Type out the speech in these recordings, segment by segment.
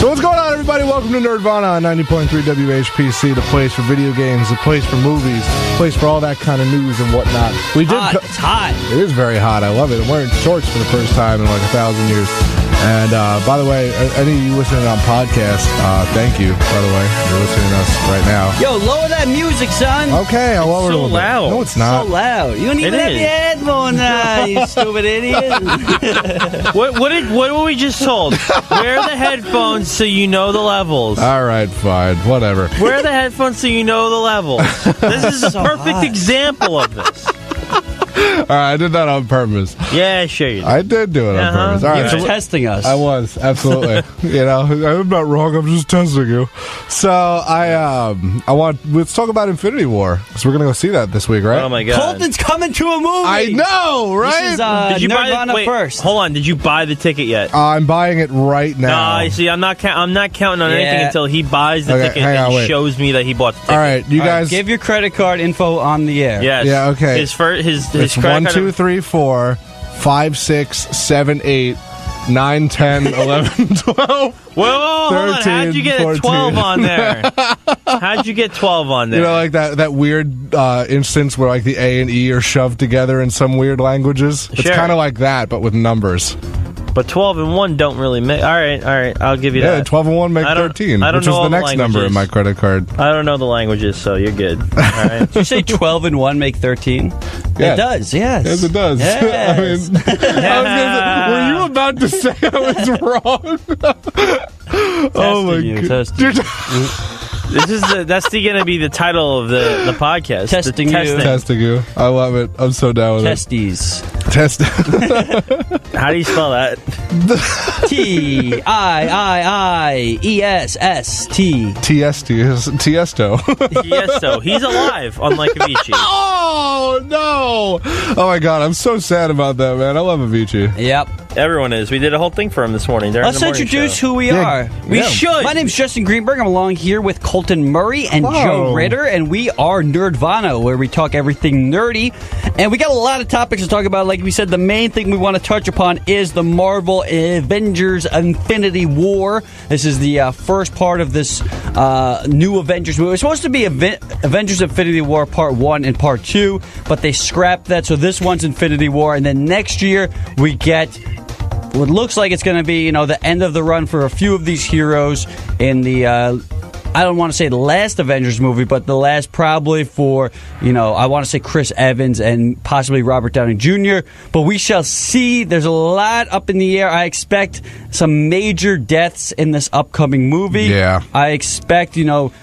So what's going on, everybody? Welcome to Nerdvana on 90.3 WHPC, the place for video games, the place for movies, the place for all that kind of news and whatnot. It's hot. It is very hot. I love it. I'm wearing shorts for the first time in like 1,000 years. And by the way, any of you listening on podcast, thank you. By the way, you're listening to us right now. Yo, lower that music, son. Okay, I'll lower it a little loud. bit. No, it's not. So loud. You don't even have your headphones on, you stupid idiot. What were we just told? Wear the headphones so you know the levels. All right, fine, whatever. Wear the headphones so you know the levels. This is a perfect example of this. All right, I did that on purpose. Yeah, sure you did. I did do it on purpose. All right, You were testing us. I was, absolutely. I'm not wrong. I'm just testing you. So let's talk about Infinity War, because we're going to go see that this week, right? Oh, my God. Colton's coming to a movie. I know, right? This is Did you Nirvana first. Hold on. Did you buy the ticket yet? I'm buying it right now. No, you see, I'm not counting on anything until he buys the ticket and shows me that he bought the ticket. All right, you guys. Give your credit card info on the air. Yes. Yeah, okay. His credit It's 1, card. 2, 3, 4, 5, 6, 7, 8, 9, 10, 11, 12. Whoa, hold on. 13, How'd you get 14. a 12 on there? How'd you get 12 on there? You know, like that weird instance where like the A and E are shoved together in some weird languages. It's Sure. kind of like that, but with numbers. But 12 and 1 don't really make... All right, I'll give you that. Yeah, 12 and 1 make 13, I don't which know is all the the next number in my credit card. I don't know the languages, so you're good. All right. Did you say 12 and 1 make 13? Yeah. It does, yes. Yes, it does. Yes. Were you about to say I was wrong? Oh my God. That's going to be the title of the podcast. Testing you. Testing you. I love it. I'm so down with Testes. it. Test. How do you spell that? T-I-I-I-E-S-S-T. Tiesto. Tiesto. He's alive, unlike Avicii. Oh, no. Oh, my God. I'm so sad about that, man. I love Avicii. Yep. Everyone is. We did a whole thing for him this morning. Let's introduce who we are. We should. My name's Justin Greenberg. I'm along here with Colton Murray and Whoa. Joe Ritter, and we are Nerdvana, where we talk everything nerdy. And we got a lot of topics to talk about. Like we said, the main thing we want to touch upon is the Marvel Avengers Infinity War. This is the first part of this new Avengers movie. It was supposed to be Avengers Infinity War Part 1 and Part 2, but they scrapped that, so this one's Infinity War. And then next year, we get what looks like it's going to be, the end of the run for a few of these heroes in the, I don't want to say the last Avengers movie, but the last probably for, I want to say Chris Evans and possibly Robert Downey Jr., but we shall see. There's a lot up in the air. I expect some major deaths in this upcoming movie. Yeah. I expect,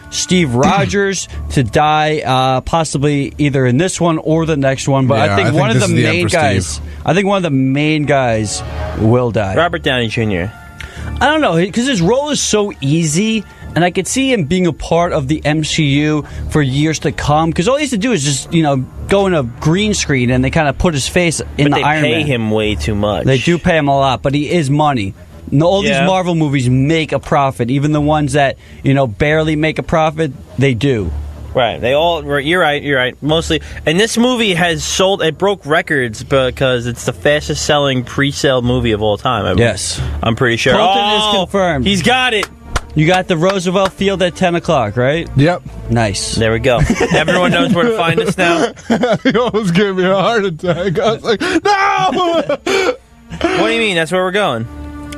Steve Rogers to die, possibly either in this one or the next one, but Yeah, I think one of the this is the main Emperor guys... Steve. I think one of the main guys will die. Robert Downey Jr. I don't know, because his role is so easy, and I could see him being a part of the MCU for years to come, because all he has to do is just, go in a green screen, and they kind of put his face in the Iron Man. But they pay him way too much. They do pay him a lot, but he is money. All these Marvel movies make a profit. Even the ones that, barely make a profit, they do. Right. You're right. Mostly. And this movie it broke records because it's the fastest selling pre-sale movie of all time. Yes. I'm pretty sure. Colton is confirmed. He's got it. You got the Roosevelt Field at 10 o'clock, right? Yep. Nice. There we go. Everyone knows where to find us now. You almost gave me a heart attack. I was like, no! What do you mean? That's where we're going.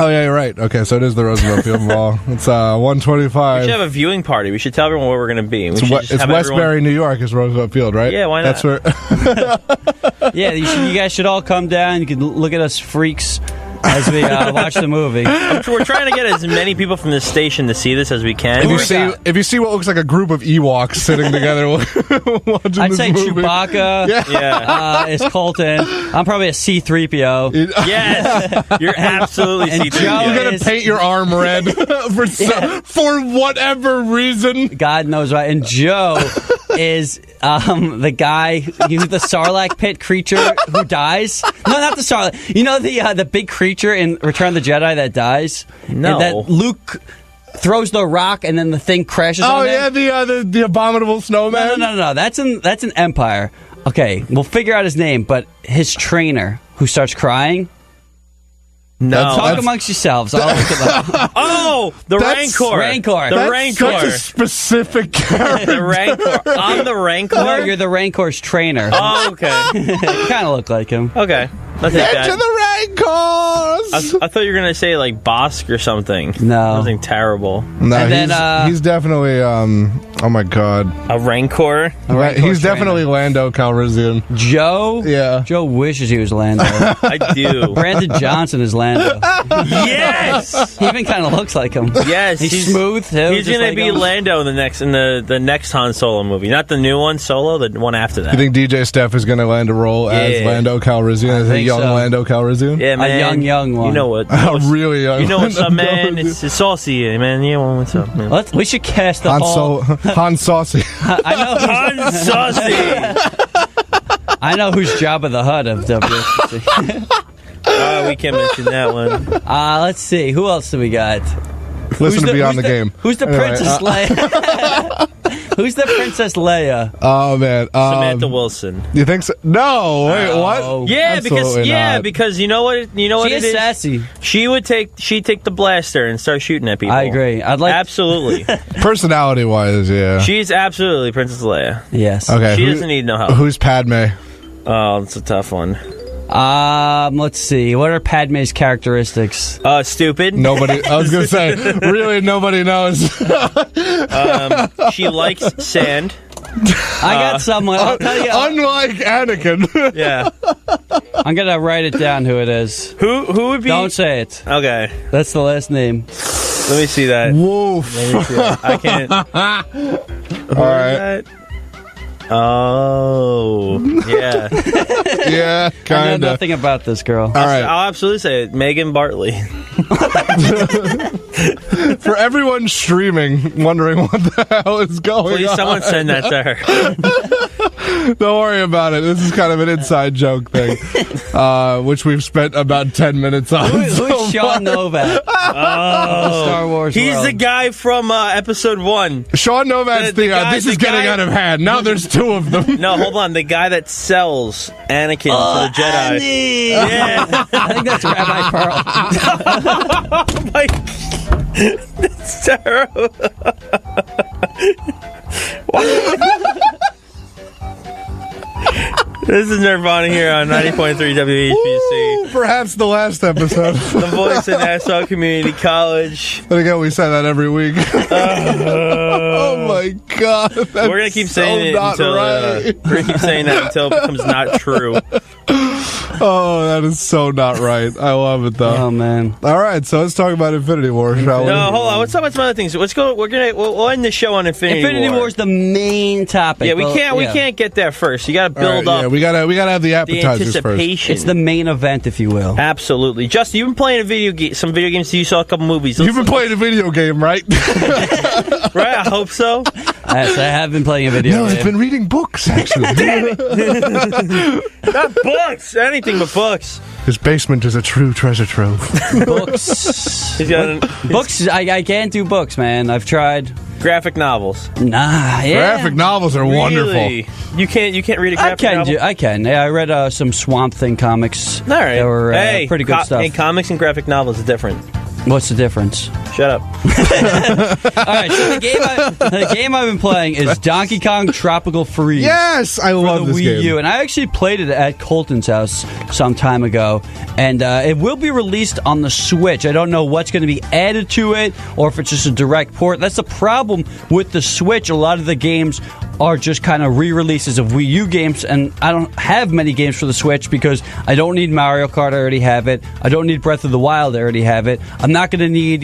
Oh, yeah, you're right. Okay, so it is the Roosevelt Field Mall. It's 125. We should have a viewing party. We should tell everyone where we're going to be. It's Westbury, New York is Roosevelt Field, right? Yeah, why not? That's where. Yeah, you guys should all come down. You can look at us freaks as we watch the movie. We're trying to get as many people from this station to see this as we can. If you see what looks like a group of Ewoks sitting together watching I'd this say movie. Chewbacca is Colton. I'm probably a C-3PO. Yes, you're absolutely And C-3PO. Joe You're going to paint your arm red for whatever reason. God knows why. And Joe is the guy, the Sarlacc pit creature who dies. No, not the Sarlacc. You know the big creature in Return of the Jedi that dies? No. And that Luke throws the rock and then the thing crashes on him? The abominable snowman. No. That's an Empire. Okay, we'll figure out his name, but his trainer who starts crying. No. Talk amongst yourselves. I'll look it up. Oh, the Rancor. Rancor. The That's Rancor. such a specific character. The Rancor. I'm the Rancor? No, you're the Rancor's trainer. Oh, okay. You kind of look like him. Okay. I'll take Get that. to the Rancors! I thought you were going to say, like, Bosk or something. No. Something terrible. No, And then, he's definitely, oh my god. A Rancor? Rancor He's trainer. definitely Lando Calrissian. Joe? Yeah. Joe wishes he was Lando. I do. Brandon Johnson is Lando. Yes! He even kind of looks like him. Yes. He's smooth, too. He's just going like to be him. Lando in the next Han Solo movie. Not the new one, Solo, the one after that. You think DJ Steph is going to land a role as Yeah. Lando Calrissian? As a think young so. Lando Calrissian? Yeah, man. young one. You know what? A really young You know what's up, Lando man? Calrissian. It's saucy, man. You know what's up, man? We should cast the whole... Han Saucy. I know. Han saucy. I know who's Jabba the Hutt of WHPC. We can't mention that one. Let's see. Who else do we got? Listen to Beyond the Game. Who's the Anyway, Princess Leia? Who's the Princess Leia? Oh, man. Samantha Wilson. You think so? No. Wait, Oh. what? Yeah, Absolutely not. because you know what She it is is. sassy. She'd take the blaster and start shooting at people. I agree. I'd like... Absolutely. Personality-wise, yeah. She's absolutely Princess Leia. Yes. Okay. She doesn't need no help. Who's Padme? Oh, it's a tough one. Let's see. What are Padme's characteristics? Stupid. Nobody. I was going to say, really, nobody knows. She likes sand. I got someone. I'll tell you. Unlike Anakin. Yeah. I'm gonna write it down. Who it is? Who would be? Don't say it. Okay. That's the last name. Let me see that. Woof. I can't. All right. Oh, yeah. Yeah, I know kind of. nothing about this girl. All right. I'll absolutely say it. Megan Bartley. For everyone streaming, wondering what the hell is going Please, on. someone send that to her. Don't worry about it. This is kind of an inside joke thing, which we've spent about 10 minutes on. Who's Sean Novak? Star Wars. He's world. the guy from episode 1. Sean Novak's The guy- this is the getting guy- out of hand. Now there's two of them. No, hold on. The guy that sells Anakin to the Jedi. Andy! Yeah. I think that's Rabbi Pearl. Oh my That's terrible. This is Nirvana here on 90.3 WHPC. Ooh, perhaps the last episode. The voice of Nassau Community College. But again, we say that every week. Oh my god. That's We're gonna keep saying it not until right. we're gonna keep saying that until it becomes not true. Oh, that is so not right. I love it though. Oh man. All right, so let's talk about Infinity War, shall we? No, hold on. Let's talk about some other things. Let's go. We'll end the show on Infinity War. War is the main topic. Yeah, we Well, can't. We yeah. can't get there first. You got to All right, build up. Yeah, we gotta have the the appetizers first. anticipation. It's the main event, if you will. Absolutely. Justin, you've been playing some video games. You saw a couple movies. You've been playing a video game, right? right? I hope so. Yes, I have been playing a video No, game. I've been reading books actually. Not books. Anything but books. His basement is a true treasure trove. Books. He's got Books. I can't do books, man. I've tried. graphic novels. Nah, yeah. Graphic novels are wonderful. Really? You can't read a I graphic can novel? do. I can. Yeah, I read some Swamp Thing comics. All right. They were hey, pretty good stuff. Hey, comics and graphic novels is different. What's the difference? Shut up. All right, so the game I've been playing is Donkey Kong Tropical Freeze. Yes, I For love the this Wii game. U, and I actually played it at Colton's house some time ago, and it will be released on the Switch. I don't know what's going to be added to it, or if it's just a direct port. That's the problem with the Switch. A lot of the games are just kind of re-releases of Wii U games, and I don't have many games for the Switch because I don't need Mario Kart, I already have it. I don't need Breath of the Wild, I already have it. I'm not going to need,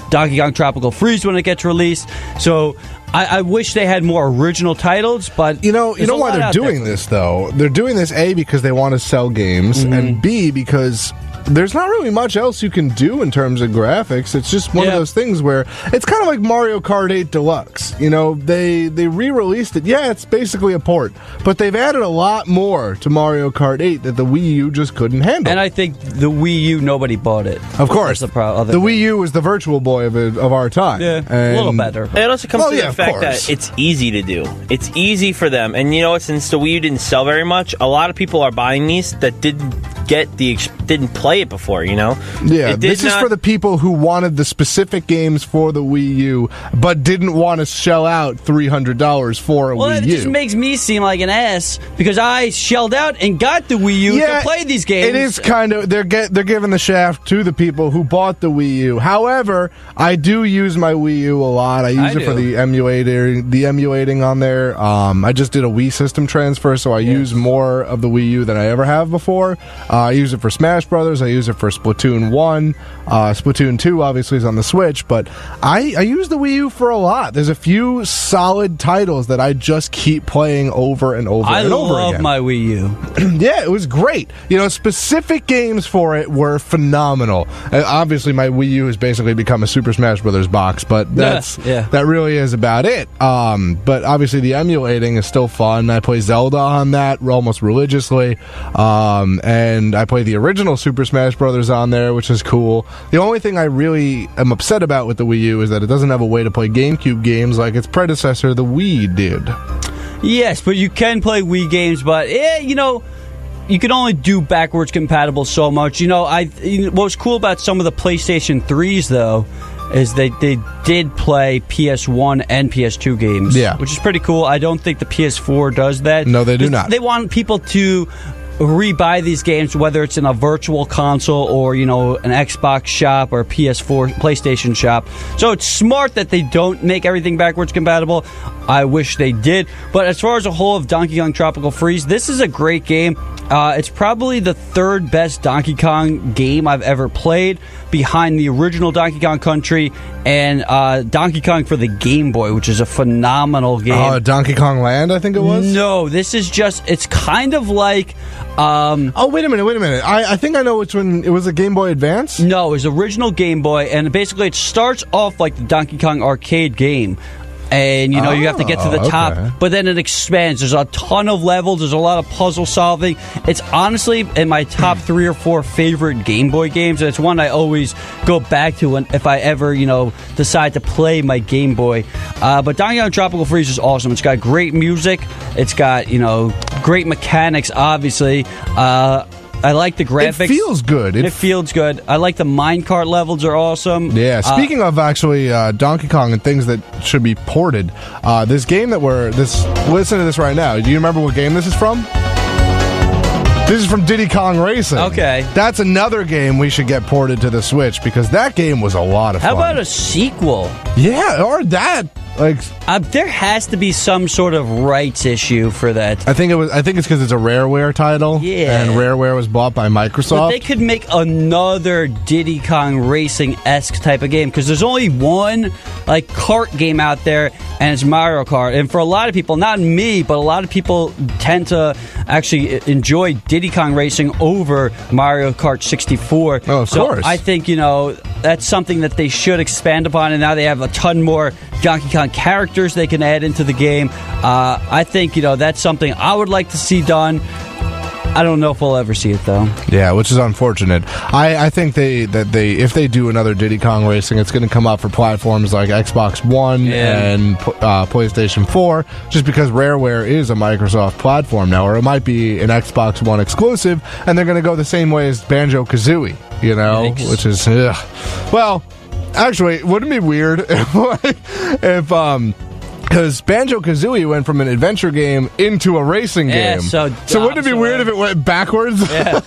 Donkey Kong Tropical Freeze when it gets released. So I wish they had more original titles, but You know there's a why lot they're out there doing for this though? They're doing this A, because they want to sell games, and B, because there's not really much else you can do in terms of graphics. It's just one of Yeah. those things where it's kind of like Mario Kart 8 Deluxe. You know, they re-released it. Yeah, it's basically a port, but they've added a lot more to Mario Kart 8 that the Wii U just couldn't handle. And I think the Wii U, nobody bought it. of course, That's the other the thing. Wii U was the Virtual Boy of our time. Yeah, a And- little better. It also comes Well, to yeah, the of fact course. that it's easy to do. It's easy for them. And you know what? Since the Wii U didn't sell very much, a lot of people are buying these that didn't didn't play it before. You know. Yeah, this is for the people who wanted the specific games for the Wii U, but didn't want to shell out $300 for a Wii U. Well, it just makes me seem like an ass because I shelled out and got the Wii U to play these games. It is kind of they're giving the shaft to the people who bought the Wii U. However, I do use my Wii U a lot. I use it for the emulating on there. I just did a Wii system transfer, so I use more of the Wii U than I ever have before. I use it for Smash Brothers. I use it for Splatoon 1. Splatoon 2 obviously is on the Switch, but I use the Wii U for a lot. There's a few solid titles that I just keep playing over and over and over again. I love my Wii U. Yeah, it was great. You know, specific games for it were phenomenal. Obviously, my Wii U has basically become a Super Smash Brothers box, but that really is about it. But obviously, the emulating is still fun. I play Zelda on that almost religiously, and I play the original Super Smash Brothers on there, which is cool. The only thing I really am upset about with the Wii U is that it doesn't have a way to play GameCube games like its predecessor, the Wii, did. Yes, but you can play Wii games, but you know, you can only do backwards compatible so much. You know, what's cool about some of the PlayStation 3s though is they did play PS1 and PS2 games, which is pretty cool. I don't think the PS4 does that. No, they do not. They want people to rebuy these games, whether it's in a virtual console or, you know, an Xbox shop or a PS4 PlayStation shop. So it's smart that they don't make everything backwards compatible. I wish they did. But as far as a whole of Donkey Kong Tropical Freeze, this is a great game. It's probably the third best Donkey Kong game I've ever played, behind the original Donkey Kong Country and Donkey Kong for the Game Boy, which is a phenomenal game. Donkey Kong Land, I think it was? No, this is just, it's kind of like... wait a minute. I think I know which one. It was a Game Boy Advance? No, it was original Game Boy, and basically it starts off like the Donkey Kong arcade game. And, you know, you have to get to the top, but then it expands. There's a ton of levels. There's a lot of puzzle solving. It's honestly in my top 3 or 4 favorite Game Boy games. And it's one I always go back to if I ever, you know, decide to play my Game Boy. But Donkey Kong Tropical Freeze is awesome. It's got great music. It's got, you know, great mechanics, obviously. I like the graphics. It feels good. It feels good. I like the minecart levels are awesome. Yeah. Speaking of actually Donkey Kong and things that should be ported, this game listen to this right now. Do you remember what game this is from? This is from Diddy Kong Racing. Okay. That's another game we should get ported to the Switch because that game was a lot of fun. How about a sequel? Yeah, or that. Like, there has to be some sort of rights issue for that. I think it's because it's a Rareware title. Yeah. And Rareware was bought by Microsoft. But they could make another Diddy Kong Racing-esque type of game because there's only one like kart game out there, and it's Mario Kart. And for a lot of people, not me, but a lot of people tend to actually enjoy Diddy Kong Racing over Mario Kart 64. Oh, of course. I think, you know, that's something that they should expand upon, and now they have a ton more Donkey Kong characters they can add into the game. I think, you know, that's something I would like to see done. I don't know if we'll ever see it though. Yeah, which is unfortunate. I think if they do another Diddy Kong Racing, it's going to come out for platforms like Xbox One and PlayStation 4, just because Rareware is a Microsoft platform now, or it might be an Xbox One exclusive, and they're going to go the same way as Banjo-Kazooie, you know, which is well. Actually, wouldn't it be weird if because Banjo-Kazooie went from an adventure game into a racing game. So wouldn't it be weird if it went backwards? Yeah.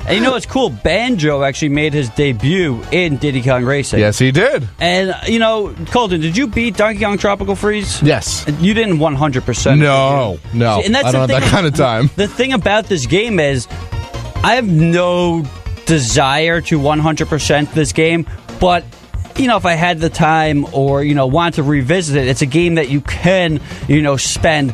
And you know what's cool? Banjo actually made his debut in Diddy Kong Racing. Yes, he did. And, you know, Colton, did you beat Donkey Kong Tropical Freeze? Yes. You didn't 100%. No. See, and that's I don't have that kind of time. The thing about this game is I have no desire to 100% this game, but... you know, if I had the time or, you know, want to revisit it, it's a game that you can, you know, spend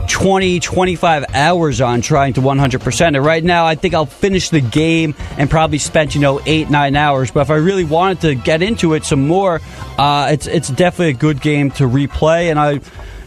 20, 25 hours on trying to 100% it. Right now, I think I'll finish the game and probably spend, you know, 8, 9 hours. But if I really wanted to get into it some more, it's definitely a good game to replay. And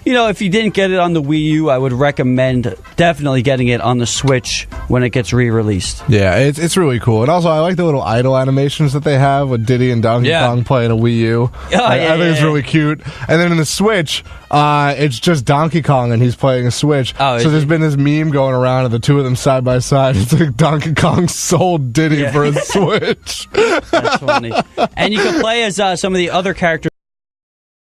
if you didn't get it on the Wii U, I would recommend definitely getting it on the Switch when it gets re-released. Yeah, it's really cool. And also, I like the little idle animations that they have with Diddy and Donkey Kong playing a Wii U. I think it's really cute. And then in the Switch, it's just Donkey Kong and he's playing a Switch. So there's been this meme going around of the two of them side by side. It's like Donkey Kong sold Diddy for a Switch. That's funny. And you can play as some of the other characters